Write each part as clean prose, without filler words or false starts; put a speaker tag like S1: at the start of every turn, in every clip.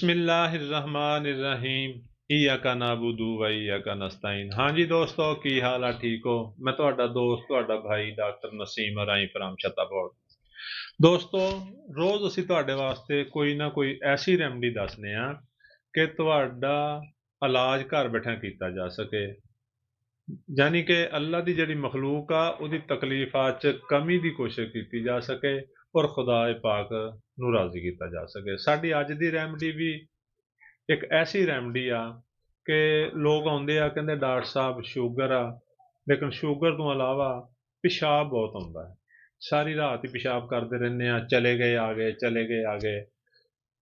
S1: बिस्मिल्लाहिर्रहमानिर्रहीम इय्याका नाबुदु व इय्याका नस्ताईन। हाँ जी दोस्तों, की हाल है? ठीक हो? मैं ਤੁਹਾਡਾ ਦੋਸਤ ਤੁਹਾਡਾ ਭਾਈ ਡਾਕਟਰ ਨਸੀਮ ਰਾਈ ਫਰਮ ਛਤਰਪੁਰ। ਦੋਸਤੋ, ਰੋਜ਼ ਅਸੀਂ ਤੁਹਾਡੇ ਵਾਸਤੇ ਕੋਈ ਨਾ ਕੋਈ ਐਸੀ ਰੈਮਡੀ ਦੱਸਦੇ ਆ ਕਿ ਤੁਹਾਡਾ ਇਲਾਜ ਘਰ ਬੈਠਿਆਂ ਕੀਤਾ ਜਾ ਸਕੇ। ਯਾਨੀ ਕਿ ਅੱਲਾ ਦੀ ਜਿਹੜੀ ਮਖਲੂਕ ਆ ਉਹਦੀ ਤਕਲੀਫਾਂ 'ਚ ਕਮੀ ਦੀ ਕੋਸ਼ਿਸ਼ ਕੀਤੀ ਜਾ ਸਕੇ ਔਰ ਖੁਦਾਏ ਪਾਕ ਨੂੰ ਰਾਜ਼ੀ ਕੀਤਾ ਜਾ ਸਕੇ। ਸਾਡੀ ਅੱਜ ਦੀ ਰੈਮਡੀ ਵੀ ਇੱਕ ਐਸੀ ਰੈਮਡੀ ਆ ਕਿ ਲੋਕ ਆਉਂਦੇ ਆ ਕਹਿੰਦੇ ਡਾਕਟਰ ਸਾਹਿਬ ਸ਼ੂਗਰ ਆ, ਲੇਕਿਨ ਸ਼ੂਗਰ ਤੋਂ ਇਲਾਵਾ ਪਿਸ਼ਾਬ ਬਹੁਤ ਆਉਂਦਾ ਹੈ। ਸਾਰੀ ਰਾਤ ਹੀ ਪਿਸ਼ਾਬ ਕਰਦੇ ਰਹਿੰਦੇ ਆ, ਚਲੇ ਗਏ ਆ ਗਏ, ਚਲੇ ਗਏ ਆ ਗਏ।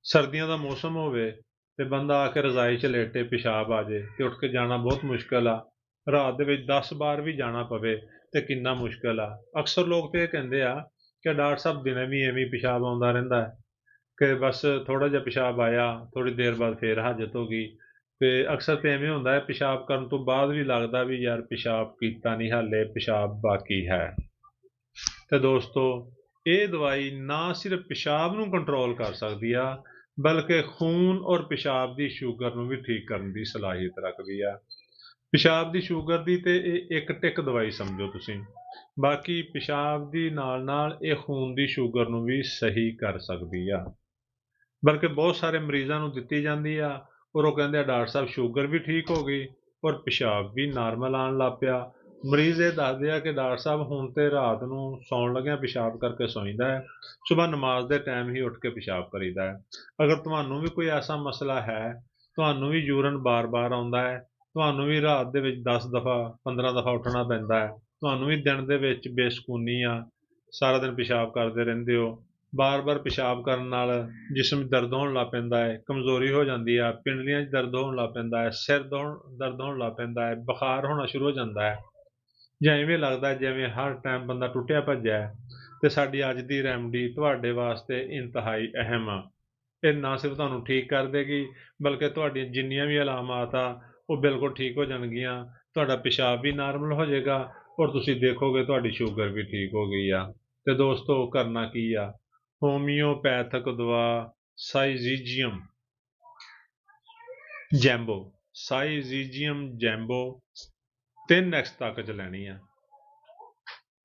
S1: ਸਰਦੀਆਂ ਦਾ ਮੌਸਮ ਹੋਵੇ ਤੇ ਬੰਦਾ ਆ ਕੇ ਰਜ਼ਾਈ 'ਚ ਲੇਟੇ ਪਿਸ਼ਾਬ ਆ ਜੇ ਤੇ ਉੱਠ ਕੇ ਜਾਣਾ ਬਹੁਤ ਮੁਸ਼ਕਿਲ ਆ। ਰਾਤ ਦੇ ਵਿੱਚ 10 ਵਾਰ ਵੀ ਜਾਣਾ ਪਵੇ ਤੇ ਕਿੰਨਾ ਮੁਸ਼ਕਿਲ ਆ। ਅਕਸਰ ਲੋਕ ਤੇ ਇਹ ਕਹਿੰਦੇ ਆ ਕਿ ਡਾਕਟਰ ਸਾਹਿਬ ਦਿਨੇ ਵੀ ਐਵੇਂ ਪਿਸ਼ਾਬ ਆਉਂਦਾ ਰਹਿੰਦਾ ਹੈ ਕਿ ਬਸ ਥੋੜਾ ਜਿਹਾ ਪਿਸ਼ਾਬ ਆਇਆ, ਥੋੜੀ ਦੇਰ ਬਾਅਦ ਫੇਰ ਹਾਜਤ ਹੋ ਗਈ। ਤੇ ਅਕਸਰ ਤੇ ਐਵੇਂ ਹੁੰਦਾ ਹੈ ਪਿਸ਼ਾਬ ਕਰਨ ਤੋਂ ਬਾਅਦ ਵੀ ਲੱਗਦਾ ਵੀ ਯਾਰ ਪਿਸ਼ਾਬ ਕੀਤਾ ਨਹੀਂ, ਹਾਲੇ ਪਿਸ਼ਾਬ ਬਾਕੀ ਹੈ। ਤੇ ਦੋਸਤੋ, ਇਹ ਦਵਾਈ ਨਾ ਸਿਰਫ ਪਿਸ਼ਾਬ ਨੂੰ ਕੰਟਰੋਲ ਕਰ ਸਕਦੀ ਆ ਬਲਕਿ ਖੂਨ ਔਰ ਪਿਸ਼ਾਬ ਦੀ ਸ਼ੂਗਰ ਨੂੰ ਵੀ ਠੀਕ ਕਰਨ ਦੀ ਸਲਾਹੀਅਤ ਰੱਖਦੀ ਆ। ਪਿਸ਼ਾਬ ਦੀ ਸ਼ੂਗਰ ਦੀ ਤੇ ਇਹ ਇੱਕ ਟਿਕ ਦਵਾਈ ਸਮਝੋ ਤੁਸੀਂ। ਬਾਕੀ ਪਿਸ਼ਾਬ ਦੀ ਨਾਲ ਇਹ ਖੂਨ ਦੀ ਸ਼ੂਗਰ ਨੂੰ ਵੀ ਸਹੀ ਕਰ ਸਕਦੀ ਆ। ਬਲਕਿ ਬਹੁਤ ਸਾਰੇ ਮਰੀਜ਼ਾਂ ਨੂੰ ਦਿੱਤੀ ਜਾਂਦੀ ਆ ਔਰ ਉਹ ਕਹਿੰਦੇ ਆ ਡਾਕਟਰ ਸਾਹਿਬ ਸ਼ੂਗਰ ਵੀ ਠੀਕ ਹੋ ਗਈ ਔਰ ਪਿਸ਼ਾਬ ਵੀ ਨਾਰਮਲ ਆਉਣ ਲੱਗ ਪਿਆ। ਮਰੀਜ਼ ਇਹ ਦੱਸਦੇ ਆ ਕਿ ਡਾਕਟਰ ਸਾਹਿਬ ਹੁਣ ਤੇ ਰਾਤ ਨੂੰ ਸੌਣ ਲੱਗਿਆ ਪਿਸ਼ਾਬ ਕਰਕੇ ਸੌਂਦਾ ਹੈ, ਸਵੇਰ ਨਮਾਜ਼ ਦੇ ਟਾਈਮ ਹੀ ਉੱਠ ਕੇ ਪਿਸ਼ਾਬ ਕਰੀਦਾ ਹੈ। ਅਗਰ ਤੁਹਾਨੂੰ ਵੀ ਕੋਈ ਐਸਾ ਮਸਲਾ ਹੈ, ਤੁਹਾਨੂੰ ਵੀ ਯੂਰਨ ਬਾਰ-ਬਾਰ ਆਉਂਦਾ ਹੈ, ਤੁਹਾਨੂੰ ਵੀ ਰਾਤ ਦੇ ਵਿੱਚ 10 ਦਫਾ 15 ਦਫਾ ਉੱਠਣਾ ਪੈਂਦਾ ਹੈ, ਤੁਹਾਨੂੰ ਵੀ ਦਿਨ ਦੇ ਵਿੱਚ ਬੇਸਕੂਨੀ ਆ, ਸਾਰਾ ਦਿਨ ਪਿਸ਼ਾਬ ਕਰਦੇ ਰਹਿੰਦੇ ਹੋ, ਬਾਰ-ਬਾਰ ਪਿਸ਼ਾਬ ਕਰਨ ਨਾਲ ਜਿਸਮ ਦਰਦ ਹੋਣ ਲੱਗ ਪੈਂਦਾ ਹੈ, ਕਮਜ਼ੋਰੀ ਹੋ ਜਾਂਦੀ ਆ, ਪਿੰਡਲੀਆਂ 'ਚ ਦਰਦ ਹੋਣ ਲੱਗ ਪੈਂਦਾ ਹੈ, ਸਿਰ ਦਰਦ ਹੋਣ ਲੱਗ ਪੈਂਦਾ ਹੈ, ਬੁਖਾਰ ਹੋਣਾ ਸ਼ੁਰੂ ਹੋ ਜਾਂਦਾ ਹੈ, ਜਾਂ ਇਵੇਂ ਲੱਗਦਾ ਜਿਵੇਂ ਹਰ ਟਾਈਮ ਬੰਦਾ ਟੁੱਟਿਆ ਭੱਜਿਆ ਹੈ, ਤੇ ਸਾਡੀ ਅੱਜ ਦੀ ਰੈਮਡੀ ਤੁਹਾਡੇ ਵਾਸਤੇ ਇੰਤਹਾਈ ਅਹਿਮ ਆ। ਇਹ ਨਾ ਸਿਰਫ ਤੁਹਾਨੂੰ ਠੀਕ ਕਰ ਦੇਗੀ ਬਲਕਿ ਤੁਹਾਡੀਆਂ ਜਿੰਨੀਆਂ ਵੀ ਅਲਾਮਾਤ ਆ ਉਹ ਬਿਲਕੁਲ ਠੀਕ ਹੋ ਜਾਣਗੀਆਂ। ਤੁਹਾਡਾ ਪਿਸ਼ਾਬ ਵੀ ਨਾਰਮਲ ਹੋ ਜਾਏਗਾ ਔਰ ਤੁਸੀਂ ਦੇਖੋਗੇ ਤੁਹਾਡੀ ਸ਼ੂਗਰ ਵੀ ਠੀਕ ਹੋ ਗਈ ਆ। ਤੇ ਦੋਸਤੋ, ਕਰਨਾ ਕੀ ਆ? ਹੋਮਿਓਪੈਥਿਕ ਦਵਾ ਸਾਈਜ਼ੀਜੀਅਮ ਜੈਂਬੋ, ਸਾਈਜ਼ੀਜੀਅਮ ਜੈਂਬੋ 3x ਤੱਕ 'ਚ ਲੈਣੀ ਆ।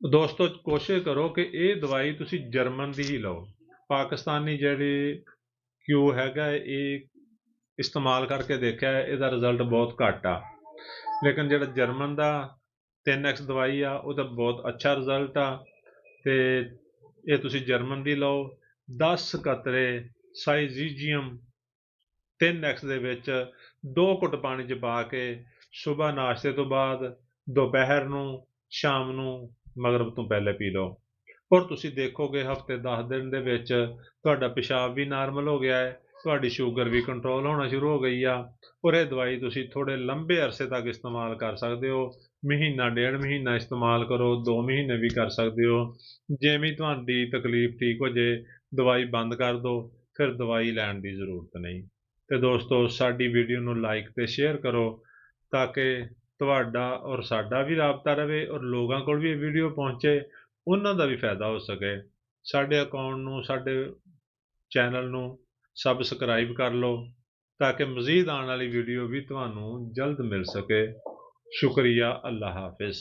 S1: ਦੋਸਤੋ, ਕੋਸ਼ਿਸ਼ ਕਰੋ ਕਿ ਇਹ ਦਵਾਈ ਤੁਸੀਂ ਜਰਮਨ ਦੀ ਹੀ ਲਓ। ਪਾਕਿਸਤਾਨੀ ਜਿਹੜੀ ਕਿਊ ਹੈਗਾ ਇਹ ਇਸਤੇਮਾਲ ਕਰਕੇ ਦੇਖਿਆ, ਇਹਦਾ ਰਿਜ਼ਲਟ ਬਹੁਤ ਘੱਟ ਆ, ਲੇਕਿਨ ਜਿਹੜਾ ਜਰਮਨ ਦਾ 3x ਦਵਾਈ ਆ ਉਹਦਾ ਬਹੁਤ ਅੱਛਾ ਰਿਜ਼ਲਟ ਆ। ਤੇ ਇਹ ਤੁਸੀਂ ਜਰਮਨ ਦੀ ਲਓ। 10 ਕਤਰੇ ਸਾਈਜ਼ੀਜੀਅਮ 3x ਦੇ ਵਿੱਚ 2 ਘੁੱਟ ਪਾਣੀ 'ਚ ਪਾ ਕੇ ਸਵੇਰ ਨਾਸ਼ਤੇ ਤੋਂ ਬਾਅਦ, ਦੁਪਹਿਰ ਨੂੰ, ਸ਼ਾਮ ਨੂੰ, ਮਗਰਬ ਤੋਂ ਪਹਿਲੇ ਪੀ ਲਓ ਔਰ ਤੁਸੀਂ ਦੇਖੋਗੇ ਹਫ਼ਤੇ 10 ਦਿਨ ਦੇ ਵਿੱਚ ਤੁਹਾਡਾ ਪਿਸ਼ਾਬ ਵੀ ਨਾਰਮਲ ਹੋ ਗਿਆ ਹੈ, ਤੁਹਾਡੀ ਸ਼ੂਗਰ ਵੀ ਕੰਟਰੋਲ ਹੋਣਾ ਸ਼ੁਰੂ ਹੋ ਗਈ ਆ। ਔਰ ਇਹ ਦਵਾਈ ਤੁਸੀਂ ਥੋੜ੍ਹੇ ਲੰਬੇ ਅਰਸੇ ਤੱਕ ਇਸਤੇਮਾਲ ਕਰ ਸਕਦੇ ਹੋ। ਮਹੀਨਾ, 1.5 ਮਹੀਨਾ ਇਸਤੇਮਾਲ ਕਰੋ, 2 ਮਹੀਨੇ ਵੀ ਕਰ ਸਕਦੇ ਹੋ। ਜਿਵੇਂ ਤੁਹਾਡੀ ਤਕਲੀਫ ਠੀਕ ਹੋ ਜੇ ਦਵਾਈ ਬੰਦ ਕਰ ਦਿਓ, ਫਿਰ ਦਵਾਈ ਲੈਣ ਦੀ ਜ਼ਰੂਰਤ ਨਹੀਂ। ਤੇ ਦੋਸਤੋ, ਸਾਡੀ ਵੀਡੀਓ ਨੂੰ ਲਾਈਕ ਤੇ ਸ਼ੇਅਰ ਕਰੋ ਤਾਂ ਕਿ ਤੁਹਾਡਾ ਔਰ ਸਾਡਾ ਵੀ ਰਾਬਤਾ ਰਹੇ ਔਰ ਲੋਕਾਂ ਕੋਲ ਵੀ ਇਹ ਵੀਡੀਓ ਪਹੁੰਚੇ, ਉਹਨਾਂ ਦਾ ਵੀ ਫਾਇਦਾ ਹੋ ਸਕੇ। ਸਾਡੇ ਅਕਾਊਂਟ ਨੂੰ, ਸਾਡੇ ਚੈਨਲ ਨੂੰ ਸਬਸਕ੍ਰਾਈਬ ਕਰ ਲਓ ਤਾਂ ਕਿ ਮਜ਼ੀਦ ਆਉਣ ਵਾਲੀ ਵੀਡੀਓ ਵੀ ਤੁਹਾਨੂੰ ਜਲਦ ਮਿਲ ਸਕੇ। ਸ਼ੁਕਰੀਆ। ਅੱਲਾ ਹਾਫਿਜ਼।